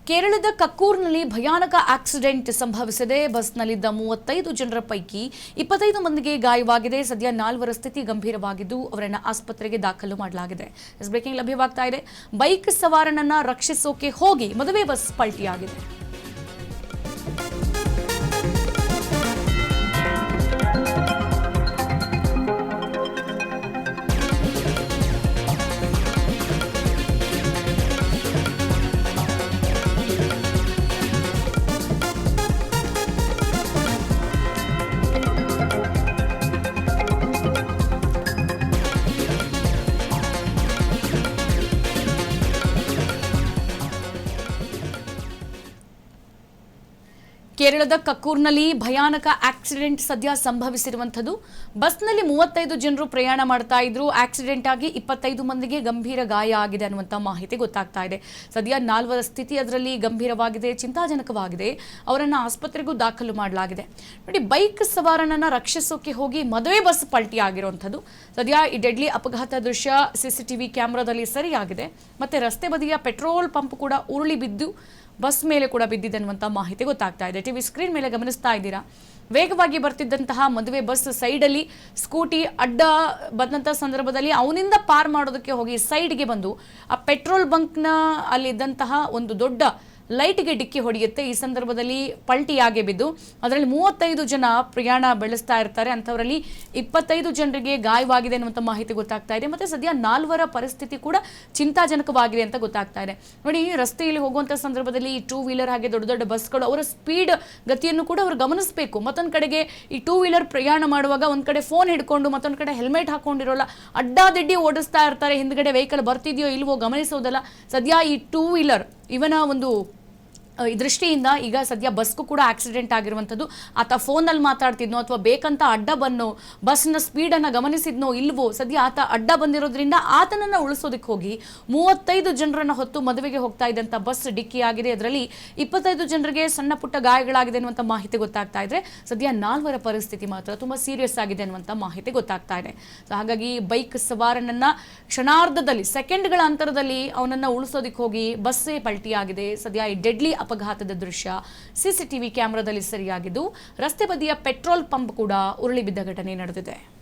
ಕೇರಳದ ಕಕ್ಕೂರ್ನಲ್ಲಿ ಭಯಾನಕ ಆಕ್ಸಿಡೆಂಟ್ ಸಂಭವಿಸಿದೆ. ಬಸ್ನಲ್ಲಿದ್ದ 35 ಜನರ ಪೈಕಿ 25 ಮಂದಿಗೆ ಗಾಯವಾಗಿದೆ. ಸದ್ಯ 4 ಸ್ಥಿತಿ ಗಂಭೀರವಾಗಿದ್ದು ಅವರನ್ನು ಆಸ್ಪತ್ರೆಗೆ ದಾಖಲು ಮಾಡಲಾಗಿದೆ. ಬ್ರೇಕಿಂಗ್ ಲಭ್ಯವಾಗ್ತಾ ಇದೆ. ಬೈಕ್ ಸವಾರನನ್ನ ರಕ್ಷಿಸೋಕೆ ಹೋಗಿ ಮದುವೆ ಬಸ್ ಪಲ್ಟಿಯಾಗಿದೆ. ಕೇರಳದ ಕಕ್ಕೂರ್ನಲ್ಲಿ ಭಯಾನಕ ಆಕ್ಸಿಡೆಂಟ್ ಸದ್ಯ ಸಂಭವಿಸಿರುವಂಥದ್ದು. ಬಸ್ನಲ್ಲಿ 35 ಜನರು ಪ್ರಯಾಣ ಮಾಡ್ತಾ ಇದ್ರು. ಆಕ್ಸಿಡೆಂಟ್ ಆಗಿ 25 ಮಂದಿಗೆ ಗಂಭೀರ ಗಾಯ ಆಗಿದೆ ಅನ್ನುವಂಥ ಮಾಹಿತಿ ಗೊತ್ತಾಗ್ತಾ ಇದೆ. ಸದ್ಯ 4 ಸ್ಥಿತಿ ಅದರಲ್ಲಿ ಗಂಭೀರವಾಗಿದೆ, ಚಿಂತಾಜನಕವಾಗಿದೆ. ಅವರನ್ನು ಆಸ್ಪತ್ರೆಗೂ ದಾಖಲು ಮಾಡಲಾಗಿದೆ. ನೋಡಿ, ಬೈಕ್ ಸವಾರನನ್ನ ರಕ್ಷಿಸೋಕೆ ಹೋಗಿ ಮದುವೆ ಬಸ್ ಪಲ್ಟಿ ಆಗಿರುವಂಥದ್ದು. ಸದ್ಯ ಈ ಡೆಡ್ಲಿ ಅಪಘಾತ ದೃಶ್ಯ ಸಿಸಿಟಿವಿ ಕ್ಯಾಮೆರಾದಲ್ಲಿ ಸರಿಯಾಗಿದೆ. ಮತ್ತೆ ರಸ್ತೆ ಬದಿಯ ಪೆಟ್ರೋಲ್ ಪಂಪ್ ಕೂಡ ಉರುಳಿ ಬಿದ್ದು ಬಸ್ ಮೇಲೆ ಕೂಡ ಬಿದ್ದಿದೆ ಅನ್ನುವಂಥ ಮಾಹಿತಿ ಗೊತ್ತಾಗ್ತಾ ಇದೆ. ಟಿವಿ ಸ್ಕ್ರೀನ್ ಮೇಲೆ ಗಮನಿಸ್ತಾ ಇದ್ದೀರಾ. ವೇಗವಾಗಿ ಬರ್ತಿದ್ದಂತಹ ಮದುವೆ ಬಸ್ ಸೈಡಲ್ಲಿ ಸ್ಕೂಟಿ ಅಡ್ಡ ಬಂದಂಥ ಸಂದರ್ಭದಲ್ಲಿ ಅವನಿಂದ ಪಾರ್ ಮಾಡೋದಕ್ಕೆ ಹೋಗಿ ಸೈಡ್ಗೆ ಬಂದು ಆ ಪೆಟ್ರೋಲ್ ಬಂಕ್ನ ಅಲ್ಲಿದ್ದಂತಹ ಒಂದು ದೊಡ್ಡ ಲೈಟ್ಗೆ ಡಿಕ್ಕಿ ಹೊಡೆಯುತ್ತೆ. ಈ ಸಂದರ್ಭದಲ್ಲಿ ಪಲ್ಟಿಯಾಗಿ ಬಿದ್ದು ಅದರಲ್ಲಿ 35 ಜನ ಪ್ರಯಾಣ ಬೆಳೆಸ್ತಾ ಇರ್ತಾರೆ. ಅಂಥವರಲ್ಲಿ 25 ಜನರಿಗೆ ಗಾಯವಾಗಿದೆ ಅನ್ನುವಂಥ ಮಾಹಿತಿ ಗೊತ್ತಾಗ್ತಾ ಇದೆ. ಮತ್ತು ಸದ್ಯ 4 ಪರಿಸ್ಥಿತಿ ಕೂಡ ಚಿಂತಾಜನಕವಾಗಿದೆ ಅಂತ ಗೊತ್ತಾಗ್ತಾ ಇದೆ. ನೋಡಿ, ರಸ್ತೆಯಲ್ಲಿ ಹೋಗುವಂಥ ಸಂದರ್ಭದಲ್ಲಿ ಈ 2 ವೀಲರ್ ಹಾಗೆ ದೊಡ್ಡ ದೊಡ್ಡ ಬಸ್ಗಳು ಅವರ ಸ್ಪೀಡ್ ಗತಿಯನ್ನು ಕೂಡ ಅವರು ಗಮನಿಸಬೇಕು. ಮತ್ತೊಂದು ಕಡೆಗೆ ಈ 2 ವೀಲರ್ ಪ್ರಯಾಣ ಮಾಡುವಾಗ ಒಂದು ಕಡೆ ಫೋನ್ ಹಿಡ್ಕೊಂಡು ಮತ್ತೊಂದು ಕಡೆ ಹೆಲ್ಮೆಟ್ ಹಾಕೊಂಡಿರೋಲ್ಲ, ಅಡ್ಡಾದಿಡ್ಡಿ ಓಡಿಸ್ತಾ ಇರ್ತಾರೆ. ಹಿಂದ್ಗಡೆ ವೆಹಿಕಲ್ ಬರ್ತಿದೆಯೋ ಇಲ್ವೋ ಗಮನಿಸೋದಲ್ಲ. ಸದ್ಯ ಈ 2 ವೀಲರ್ ಇವನ ಒಂದು ಈ ದೃಷ್ಟಿಯಿಂದ ಈಗ ಸದ್ಯ ಬಸ್ಗೂ ಕೂಡ ಆಕ್ಸಿಡೆಂಟ್ ಆಗಿರುವಂಥದ್ದು. ಆತ ಫೋನಲ್ಲಿ ಮಾತಾಡ್ತಿದ್ನೋ ಅಥವಾ ಬೇಕಂತ ಅಡ್ಡ ಬನ್ನೋ, ಬಸ್ನ ಸ್ಪೀಡನ್ನು ಗಮನಿಸಿದ್ನೋ ಇಲ್ವೋ, ಸದ್ಯ ಆತ ಅಡ್ಡ ಬಂದಿರೋದ್ರಿಂದ ಆತನನ್ನು ಉಳಿಸೋದಕ್ಕೆ ಹೋಗಿ 35 ಜನರನ್ನು ಹೊತ್ತು ಮದುವೆಗೆ ಹೋಗ್ತಾ ಇದ್ದಂಥ ಬಸ್ ಡಿಕ್ಕಿ ಆಗಿದೆ. ಅದರಲ್ಲಿ 25 ಜನರಿಗೆ ಸಣ್ಣ ಪುಟ್ಟ ಗಾಯಗಳಾಗಿದೆ ಅನ್ನುವಂಥ ಮಾಹಿತಿ ಗೊತ್ತಾಗ್ತಾ ಇದ್ರೆ ಸದ್ಯ 4 ಪರಿಸ್ಥಿತಿ ಮಾತ್ರ ತುಂಬ ಸೀರಿಯಸ್ ಆಗಿದೆ ಅನ್ನುವಂಥ ಮಾಹಿತಿ ಗೊತ್ತಾಗ್ತಾ ಇದೆ. ಹಾಗಾಗಿ ಬೈಕ್ ಸವಾರನನ್ನ ಕ್ಷಣಾರ್ಧದಲ್ಲಿ, ಸೆಕೆಂಡ್ಗಳ ಅಂತರದಲ್ಲಿ ಅವನನ್ನು ಉಳಿಸೋದಕ್ಕೆ ಹೋಗಿ ಬಸ್ಸೇ ಪಲ್ಟಿ ಆಗಿದೆ. ಸದ್ಯ ಈ ಡೆಡ್ಲಿ ಅಪಘಾತದ ದೃಶ್ಯ ಸಿಸಿಟಿವಿ ಕ್ಯಾಮೆರಾದಲ್ಲಿ ಸರಿಯಾಗಿದ್ದು ರಸ್ತೆ ಬದಿಯ ಪೆಟ್ರೋಲ್ ಪಂಪ್ ಕೂಡ ಉರುಳಿ ಬಿದ್ದ ಘಟನೆ ನಡೆದಿದೆ.